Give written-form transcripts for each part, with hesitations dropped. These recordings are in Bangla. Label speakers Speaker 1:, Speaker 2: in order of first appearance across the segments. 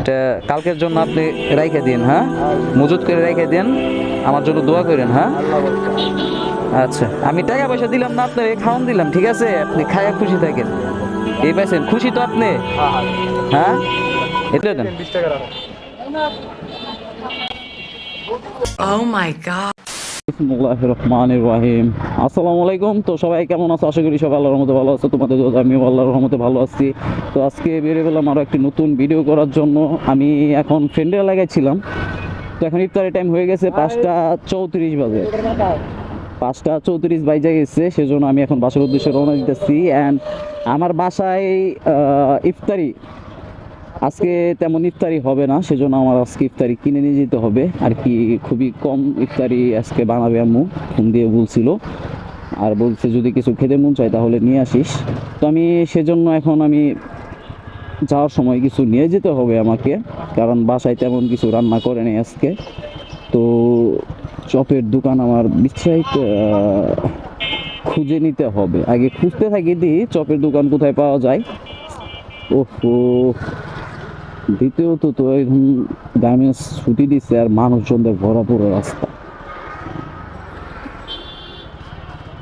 Speaker 1: এটা কালকের জন্য আপনি রাইখে দিন, হ্যাঁ, মজুত করে রাইখে দেন, আমার জন্য দোয়া করেন, হ্যাঁ। আচ্ছা, আমি টাকা পয়সা দিলাম না, আপনার খাওয়ান দিলাম, ঠিক আছে, আপনি খায়া খুশি থাকেন। এই পাইছেন, খুশি তো আপনি? হ্যাঁ, এটা দেন।
Speaker 2: Oh my God.
Speaker 1: বিসমিল্লাহির রহমানির রহিম। আসসালামু আলাইকুম। তো সবাই কেমন আছো? আশা করি সবাই আল্লাহর রহমতে ভালো আছো। তোমাদের দোয়া আমিও আল্লাহর রহমতে ভালো আছি। তো আজকে বেরিয়ে গেলাম আরও একটি নতুন ভিডিও করার জন্য। আমি এখন ফ্রেন্ডের লাগাইছিলাম। তো এখন ইফতারি টাইম হয়ে গেছে, 5:34 বাজে। 5:34 বাজে গেছে, সেজন্য আমি এখন বাসার উদ্দেশ্যে রওনা দিতেছি। অ্যান্ড আমার বাসায় ইফতারি আজকে তেমন ইফতারি হবে না, সেজন্য আমার আজকে ইফতারি কিনে নিয়ে যেতে হবে আর কি। খুবই কম ইফতারি আজকে বানাবে আম্মু, ফোন দিয়ে বলছিল, আর বলছে যদি কিছু খেতে মন চায় তাহলে নিয়ে আসিস। তো আমি সেজন্য এখন আমি যাওয়ার সময় কিছু নিয়ে যেতে হবে আমাকে, কারণ বাসায় তেমন কিছু রান্না করে নেই আজকে। তো চপের দোকান আমার বিচ্ছাইতে খুঁজে নিতে হবে, আগে খুঁজতে থাকি দিই চপের দোকান কোথায় পাওয়া যায়। ওহো, দ্বিতীয়ত তো এখন গার্মেন্টস ছুটি দিচ্ছে আর মানুষজনদের ভরা পুরো রাস্তা,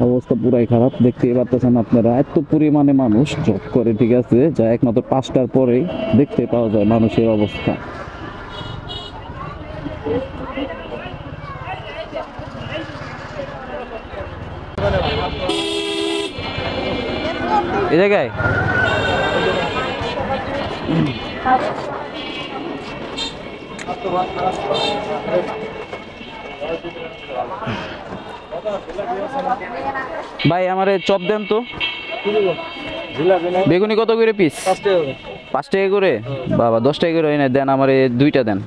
Speaker 1: অবস্থা পুরাই খারাপ। দেখতেই পারতেছেন আপনারা, এত পরিমাণে মানুষ জব করে, ঠিক আছে, যা একমাত্র 5টার পরেই দেখতে পাওয়া যায় মানুষের অবস্থা। এই জায়গায় ভাই আমারে চপ দেন তো। বেগুনি কত করে পিস? 5 টাকা করে? বাবা 10 টাকা করে না, দেন আমারে দুইটা দেন,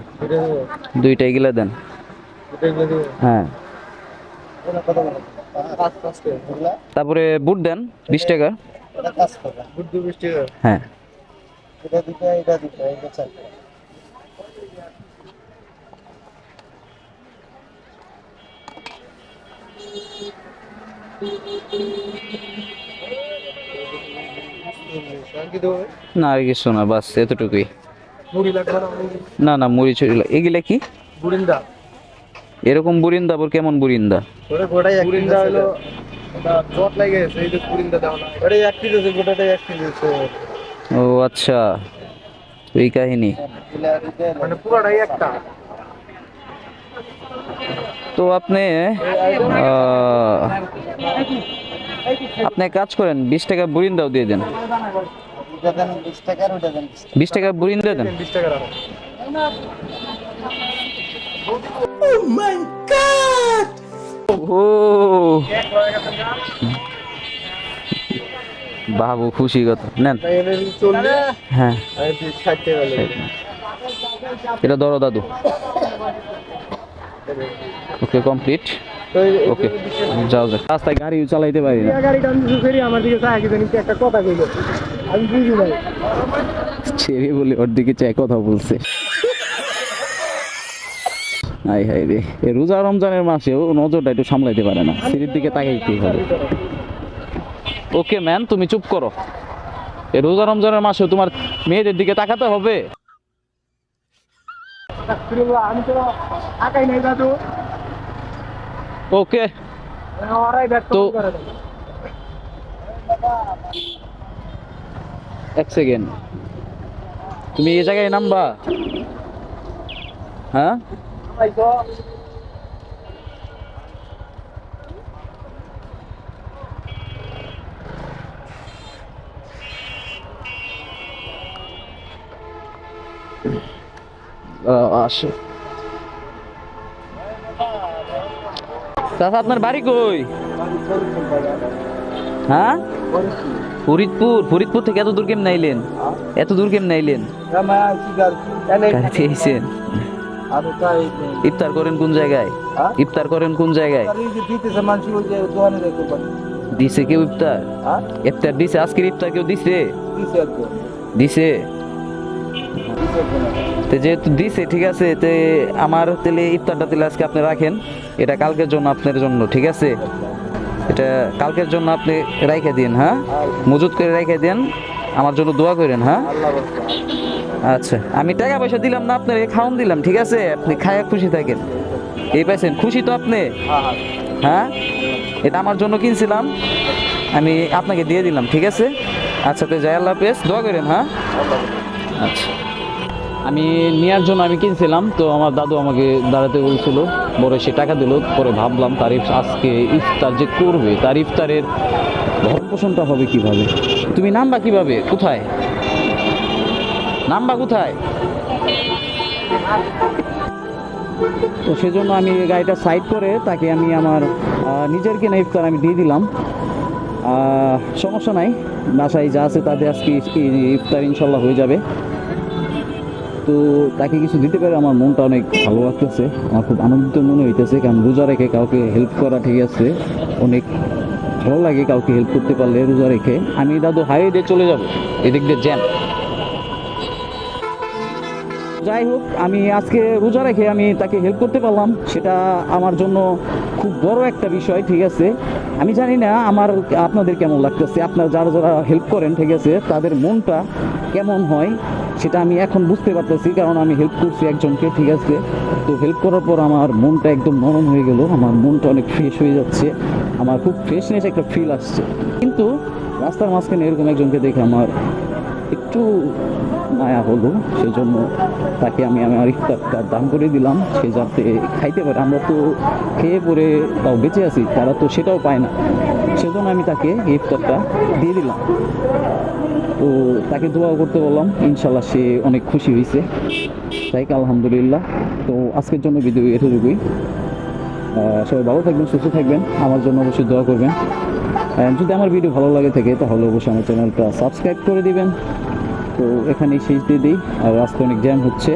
Speaker 1: দুইটা এগুলা দেন। হ্যাঁ, তারপরে বুট দেন 20 টাকা। হ্যাঁ, না আর কিছু না, বাস এতটুকুই। না না, মুড়ি ছড়ি এগুলা কি
Speaker 3: বুরিন্দা?
Speaker 1: এরকম বুরিন্দা? আবার কেমন বুরিন্দা?
Speaker 3: ওরে গোটাই এক বুরিন্দা হলো, ওটা জট লাগে গেছে, এই যে বুরিন্দা দাও না, ওরে এক পিস আছে, গোটাটাই এক পিস আছে।
Speaker 1: ও আচ্ছা, এই কাহিনী।
Speaker 3: মানে পুরোটাই একটা।
Speaker 1: তো আপনি আপনি এক কাজ করেন, 20 টাকা বুরিন্দাও দিয়ে দেন। 20 টাকা বুরিন্দা দেন।
Speaker 3: 20 টাকা রাখো।
Speaker 1: ও বাবু খুশি কথা নেন। হ্যাঁ, এটা ধরো দাদু। ওকে, কমপ্লিট। ওকে, যাও যাও। রাস্তায় গাড়িও চালাইতে পারি না।
Speaker 3: গাড়িটা আমি ফেরি আমার দিকে চাই, কিন্তু একটা কথা কইলো আমি বুঝি নাই।
Speaker 1: ছেড়ে বলে ওর দিকে চাই কথা বলছে। হাই হাই রে, এই রোজা রমজানের মাসেও নজরটা একটু সামলাইতে পারে না, সিঁড়ির দিকে তাকাইতেই হবে। ওকে ম্যান, তুমি চুপ করো। এই রোজা রমজানের মাসেও তোমার মেয়েদের দিকে তাকাতে হবে?
Speaker 3: আমি তো আকাই নাই দাদু।
Speaker 1: ওকে,
Speaker 3: ওরাই ব্যাট
Speaker 1: তো
Speaker 3: করে দেয়।
Speaker 1: এক সেকেন্ড, তুমি এই জায়গায় নামবা? হ্যাঁ,
Speaker 3: ভাই তো
Speaker 1: আসো। চাচা আপনার বাড়ি কই? হ্যাঁ, ফরিদপুর। ফরিদপুর থেকে এত দূর কেমনে আইলেন? এত দূর কেমনে আইলেন? গাড়িতে আইছেন? ইফতার করেন কোন জায়গায়? ইফতার করেন কোন জায়গায়? দিছে কেউ ইফতার? ইফতার দিছে? আজকের ইফতার কেউ দিছে? দিছে? যেহেতু দিছে, ঠিক আছে, তে আমার তেলে ইফতারটা তেলে আজকে আপনি রাখেন, এটা কালকের জন্য আপনার জন্য, ঠিক আছে, এটা কালকের জন্য আপনি রাইখে দিন, হ্যাঁ, মজুত করে রাইখে দেন, আমার জন্য দোয়া করেন, হ্যাঁ। আচ্ছা, আমি টাকা পয়সা দিলাম না, আপনার খাওয়ান দিলাম, ঠিক আছে? আপনি খায়া খুশি থাকেন। এই পাইছেন, খুশি তো আপনি? হ্যাঁ, এটা আমার জন্য কিনছিলাম, আমি আপনাকে দিয়ে দিলাম, ঠিক আছে? আচ্ছা, তো যাই, আল্লাহ হাফেজ, দোয়া করেন। হ্যাঁ, আচ্ছা। আমি নেওয়ার জন্য আমি কিনছিলাম, তো আমার দাদু আমাকে দাঁড়াতে বলছিল, পরে সে টাকা দিল। পরে ভাবলাম আজকে ইফতার যে করবে, তার ইফতারের ভরণ পোষণটা হবে কিভাবে? তুমি নামবা কিভাবে? কোথায় নামবা? কোথায়? তো সেজন্য আমি গাড়িটা সাইড করে তাকে আমি আমার নিজের কেনা ইফতার আমি দিয়ে দিলাম। সমস্যা নাই, বাসায় যা আছে তাতে আজকে ইফতার ইনশাল্লাহ হয়ে যাবে। তো তাকে কিছু দিতে পারে আমার মনটা অনেক ভালো লাগতেছে, আমার খুব আনন্দিত মনে হইতেছে, কারণ রোজা রেখে কাউকে হেল্প করা, ঠিক আছে, অনেক ভালো লাগে কাউকে হেল্প করতে পারলে রোজা রেখে। আমি দাদু হাইওয়ে দিয়ে চলে যাব, এদিক দিয়ে জ্যাম। যাই হোক, আমি আজকে রোজা রেখে আমি তাকে হেল্প করতে পারলাম, সেটা আমার জন্য খুব বড় একটা বিষয়, ঠিক আছে? আমি জানি না আপনাদের কেমন লাগতেছে, আপনারা যারা যারা হেল্প করেন, ঠিক আছে, তাদের মনটা কেমন হয় সেটা আমি এখন বুঝতে পারতেছি, কারণ আমি হেল্প করছি একজনকে, ঠিক আছে? তো হেল্প করার পর আমার মনটা একদম নরম হয়ে গেল, আমার মনটা অনেক ফ্রেশ হয়ে যাচ্ছে, আমার খুব ফ্রেশনেস একটা ফিল আসছে। কিন্তু রাস্তার মাঝখানে এরকম একজনকে দেখে আমার একটু মায়া হলো, সেই জন্য তাকে আমি আমার ইফতারটা দান করে দিলাম, সে যাতে খাইতে পারে। আমরা তো খেয়ে পরে তাও বেঁচে আছি, তারা তো সেটাও পায় না, সেজন্য আমি তাকে ইফতারটা দিয়ে দিলাম। তো তাকে দোয়া করতে বললাম, ইনশাল্লাহ সে অনেক খুশি হয়েছে, তাই আলহামদুলিল্লাহ। তো আজকের জন্য ভিডিও এতটুকুই। সবাই ভালো থাকবেন, সুস্থ থাকবেন, আমার জন্য অবশ্যই দোয়া করবেন। যদি আমার ভিডিও ভালো লাগে থাকে তাহলে অবশ্যই আমার চ্যানেলটা সাবস্ক্রাইব করে দিবেন। তো এখানেই শেষ দিয়ে দিই, আর রাস্তা অনেক জ্যাম হচ্ছে,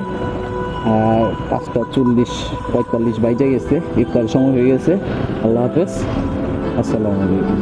Speaker 1: 5:40-45 বাজে গেছে, ইফতারের সময় হয়ে গেছে। আল্লাহ হাফেজ, আসসালামু আলাইকুম।